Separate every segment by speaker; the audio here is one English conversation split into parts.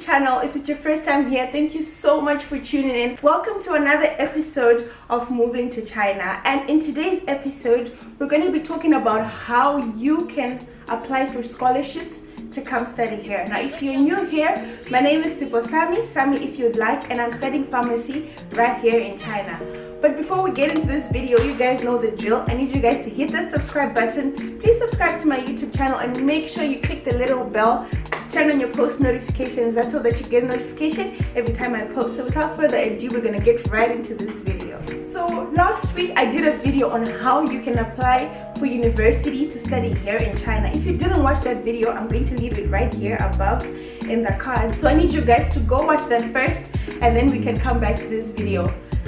Speaker 1: channel. If it's your first time here, thank you so much for tuning in. Welcome to another episode of Moving to China, and in today's episode we're going to be talking about how you can apply for scholarships to come study here. Now if you're new here, my name is Siphosami, Sammy if you'd like, and I'm studying pharmacy right here in China. But before we get into this video, you guys know the drill. I need you guys to hit that subscribe button. Please subscribe to my YouTube channel and make sure you click the little bell. Turn on your post notifications. That's so that you get a notification every time I post. So without further ado, we're gonna get right into this video. So last week I did a video on how you can apply for university to study here in China. If you didn't watch that video, I'm going to leave it right here above in the card. So I need you guys to go watch that first, and then we can come back to this video.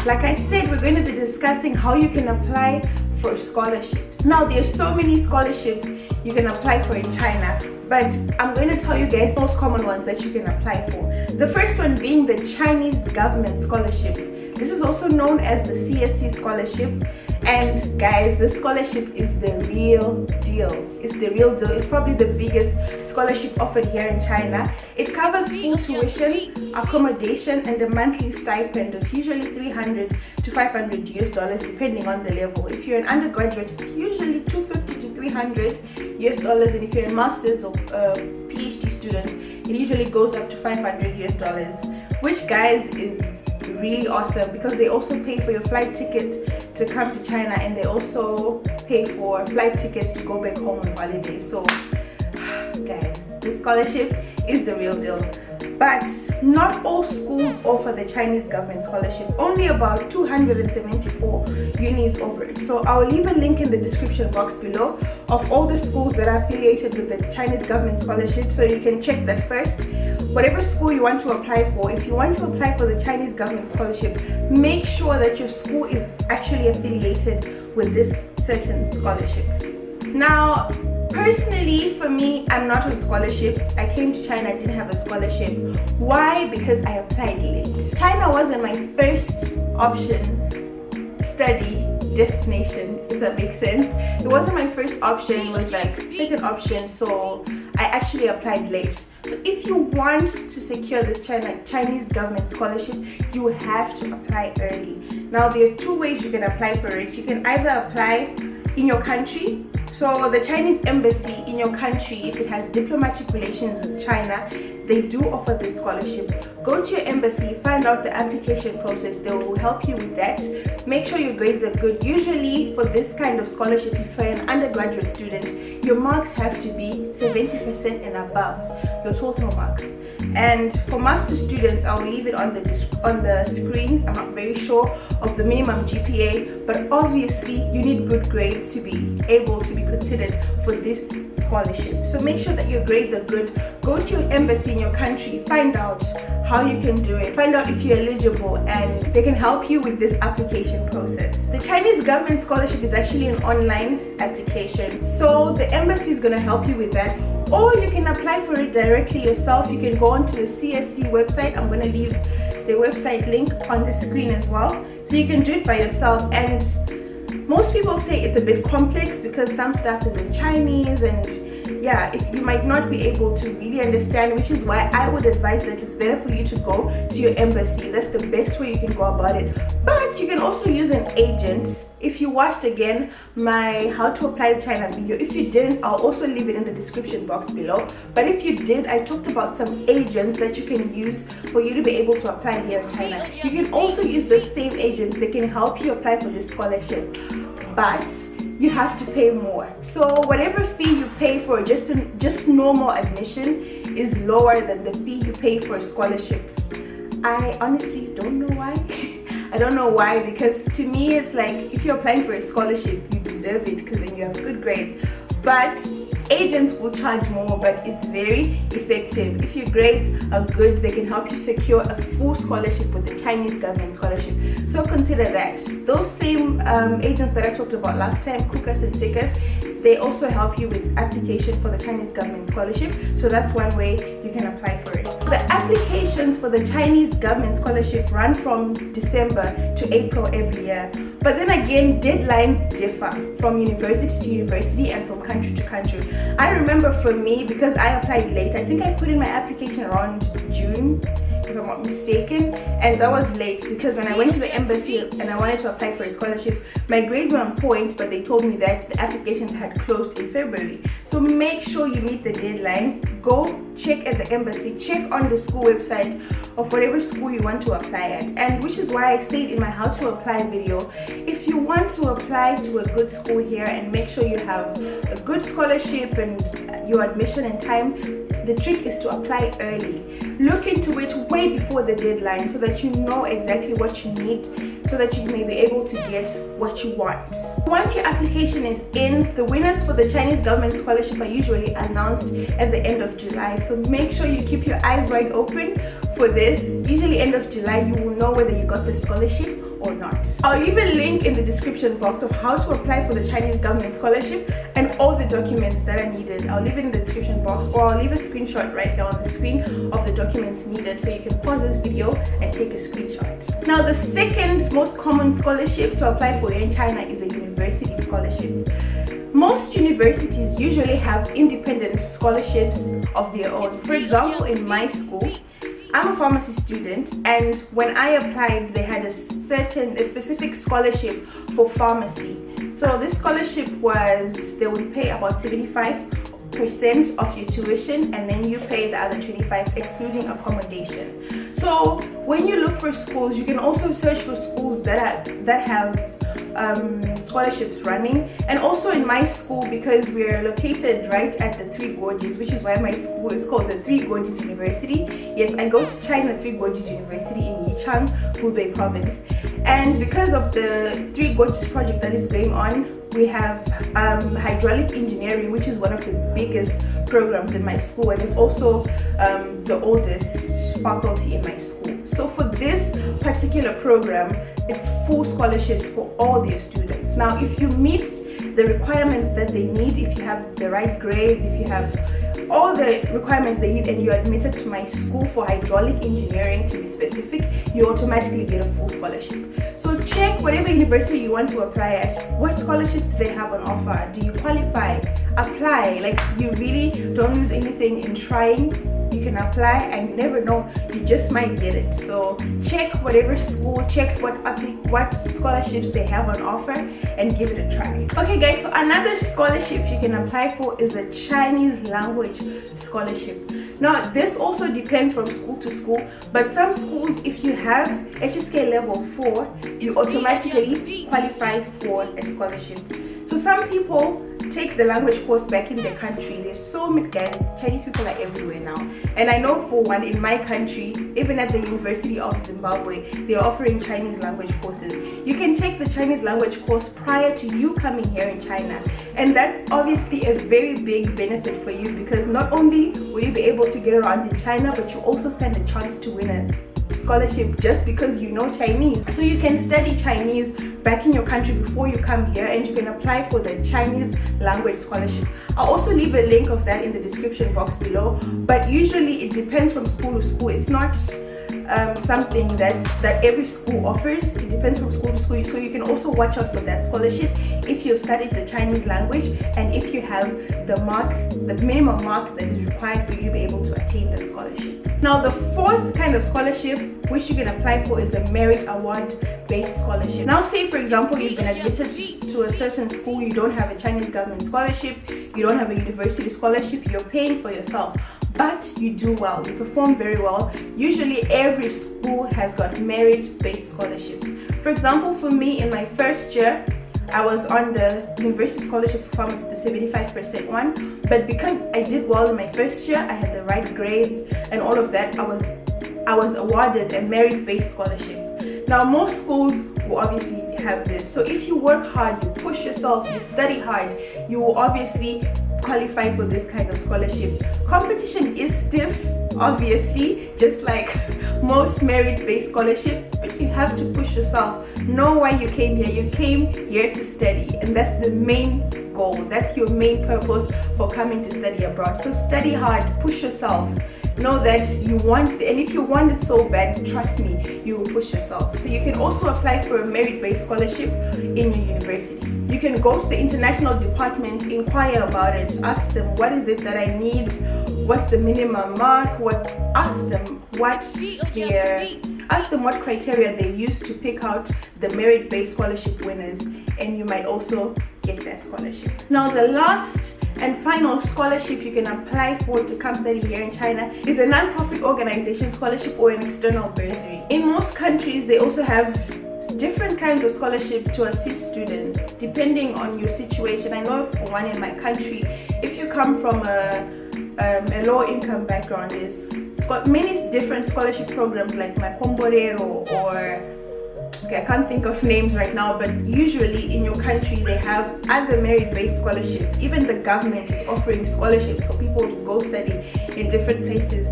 Speaker 1: Like I said, we're going to be discussing how you can apply for scholarships. Now there's so many scholarships you can apply for in China, but I'm going to tell you guys the most common ones that you can apply for. The first one being the Chinese government scholarship. This is also known as the CSC scholarship. And guys, the scholarship is the real deal. It's the real deal. It's probably the biggest scholarship offered here in China. It covers full tuition, accommodation, and a monthly stipend of usually 300 to 500 US dollars depending on the level. If you're an undergraduate, it's usually 250 to 300 US dollars, and if you're a master's or PhD student, it usually goes up to 500 US dollars, which guys is really awesome because they also pay for your flight ticket to come to China, and they also pay for flight tickets to go back home on holiday. So guys, this scholarship is the real deal. But not all schools offer the Chinese government scholarship. Only about 274 unis offer it. So I'll leave a link in the description box below of all the schools that are affiliated with the Chinese government scholarship, so you can check that first. Whatever school you want to apply for, if you want to apply for the Chinese government scholarship, make sure that your school is actually affiliated with this certain scholarship. Now, personally, for me, I'm not on scholarship. I came to China, I didn't have a scholarship. Why? Because I applied late. China wasn't my first option study destination, if that makes sense. It wasn't my first option, it was like second option, so I actually applied late. So if you want to secure this Chinese government scholarship, you have to apply early. Now there are two ways you can apply for it. You can either apply in your country. So the Chinese embassy in your country, if it has diplomatic relations with China, they do offer this scholarship. Go to your embassy, find out the application process. They will help you with that. Make sure your grades are good. Usually for this kind of scholarship, if you're an undergraduate student, your marks have to be 70% and above, your total marks. And for master students, I'll leave it on the screen. I'm not very sure of the minimum GPA, but obviously you need good grades to be able to be considered for this scholarship. So make sure that your grades are good. Go to your embassy in your country, find out how you can do it, find out if you're eligible, and they can help you with this application process. The Chinese government scholarship is actually an online application, so the embassy is going to help you with that. Or you can apply for it directly yourself. You can go onto the CSC website. I'm going to leave the website link on the screen as well, so you can do it by yourself. And most people say it's a bit complex because some stuff is in Chinese, and yeah, if you might not be able to really understand, which is why I would advise that it's better for you to go to your embassy. That's the best way you can go about it. But you can also use an agent. If you watched again my how to apply to China video, if you didn't, I'll also leave it in the description box below. But if you did, I talked about some agents that you can use for you to be able to apply here in China. You can also use the same agents. They can help you apply for this scholarship, but you have to pay more. So whatever fee you pay for just normal admission is lower than the fee you pay for a scholarship. I honestly don't know why. I don't know why, because to me it's like if you're applying for a scholarship, you deserve it because then you have good grades. But agents will charge more, but it's very effective. If your grades are good, they can help you secure a full scholarship with the Chinese government scholarship. So consider that. Those same agents that I talked about last time, Kukas and Sikas, they also help you with application for the Chinese government scholarship. So that's one way you can apply for it. The applications for the Chinese government scholarship run from December to April every year. But then again, deadlines differ from university to university and from country to country. I remember for me, because I applied late, I think I put in my application around June, if I'm not mistaken, and that was late because when I went to the embassy and I wanted to apply for a scholarship, my grades were on point, but they told me that the applications had closed in February. So make sure you meet the deadline. Go check at the embassy, check on the school website of whatever school you want to apply at, and which is why I said in my how to apply video, if you want to apply to a good school here and make sure you have a good scholarship and your admission in time, the trick is to apply early. Look into it way before the deadline so that you know exactly what you need, so that you may be able to get what you want. Once your application is in, the winners for the Chinese government scholarship are usually announced at the end of July. So make sure you keep your eyes wide open for this. Usually end of July, you will know whether you got the scholarship or not. I'll leave a link in the description box of how to apply for the Chinese government scholarship and all the documents that are needed. I'll leave it in the description box, or I'll leave a screenshot right here on the screen of the documents needed, so you can pause this video and take a screenshot. Now, the second most common scholarship to apply for in China is a university scholarship. Most universities usually have independent scholarships of their own. For example, in my school, I'm a pharmacy student, and when I applied, they had a specific scholarship for pharmacy. So this scholarship was, they would pay about 75% of your tuition, and then you pay the other 25 excluding accommodation. So when you look for schools, you can also search for schools that have scholarships running. And also in my school, because we're located right at the Three Gorges, which is why my school is called the Three Gorges University. Yes, I go to China Three Gorges University in Yichang, Hubei province. And because of the Three Gorges project that is going on, we have hydraulic engineering, which is one of the biggest programs in my school, and it's also the oldest faculty in my school. So for this particular program, it's full scholarships for all their students. Now, if you meet the requirements that they need, if you have the right grades, if you have all the requirements they need, and you're admitted to my school for hydraulic engineering to be specific, you automatically get a full scholarship. So check whatever university you want to apply at, what scholarships do they have on offer, do you qualify, apply. Like, you really don't lose anything in trying. You can apply, and you never know, you just might get it. So check whatever school, check what scholarships they have on offer, and give it a try. Okay guys, so another scholarship you can apply for is a Chinese language scholarship. Now, this also depends from school to school, but some schools, if you have HSK level 4, you automatically qualify for a scholarship. So some people take the language course back in their country. There's so many guys, Chinese people are everywhere now, and I know for one, in my country, even at the University of Zimbabwe, they're offering Chinese language courses. You can take the Chinese language course prior to you coming here in China, and that's obviously a very big benefit for you, because not only will you be able to get around in China, but you also stand a chance to win a scholarship just because you know Chinese. So you can study Chinese back in your country before you come here, and you can apply for the Chinese language scholarship. I'll also leave a link of that in the description box below, but usually it depends from school to school. It's not something that every school offers. It depends from school to school, so you can also watch out for that scholarship if you've studied the Chinese language and if you have the minimum mark that is required for you to be able to attain that scholarship. Now, the fourth kind of scholarship which you can apply for is a merit award based scholarship. Now, say for example you've been admitted to a certain school, you don't have a Chinese government scholarship, you don't have a university scholarship, you're paying for yourself, but you do well, you perform very well. Usually every school has got merit-based scholarship. For example, for me, in my first year, I was on the university scholarship for pharmacy, the 75% one, but because I did well in my first year, I had the right grades and all of that, I was awarded a merit-based scholarship. Now, most schools will obviously have this, so if you work hard, you push yourself, you study hard, you will obviously qualify for this kind of scholarship. Competition is stiff, obviously, just like most merit-based scholarship, but you have to push yourself. Know why you came here. You came here to study, and that's the main goal. That's your main purpose for coming to study abroad. So study hard, push yourself, know that you want it, and if you want it so bad, trust me, you will push yourself. So you can also apply for a merit-based scholarship in your university. You can go to the international department, inquire about it, ask them what is it that I need, what's the minimum mark, ask them what criteria they use to pick out the merit-based scholarship winners, and you might also get that scholarship. Now the last and final scholarship you can apply for to come study here in China is a non-profit organization scholarship or an external bursary. In most countries, they also have different kinds of scholarship to assist students depending on your situation. I know for one in my country, if you come from a low income background, there's many different scholarship programs like Makomborero or I can't think of names right now, but usually in your country they have other merit-based scholarships. Even the government is offering scholarships for people to go study in different places.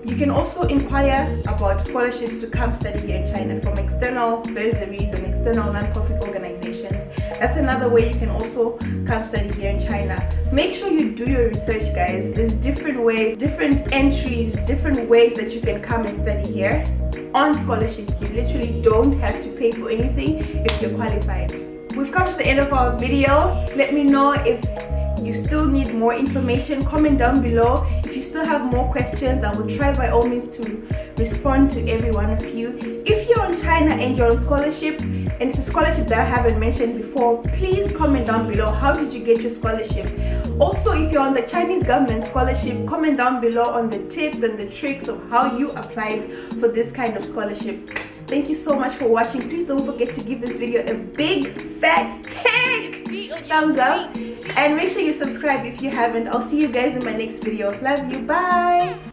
Speaker 1: You can also inquire about scholarships to come study here in China from external bursaries and external non-profit organizations. That's another way you can also come study here in China. Make sure you do your research, guys. There's different ways, different entries, different ways that you can come and study here on scholarship. You literally don't have to pay for anything if you're qualified. We've come to the end of our video. Let me know if you still need more information. Comment down below. If you still have more questions, I will try by all means to respond to every one of you. If you're in China and you're on scholarship, and it's a scholarship that I haven't mentioned before, please comment down below. How did you get your scholarship? Also, if you're on the Chinese government scholarship, comment down below on the tips and the tricks of how you applied for this kind of scholarship. Thank you so much for watching. Please don't forget to give this video a big fat thumbs up, and make sure you subscribe if you haven't. I'll see you guys in my next video. Love you. Bye.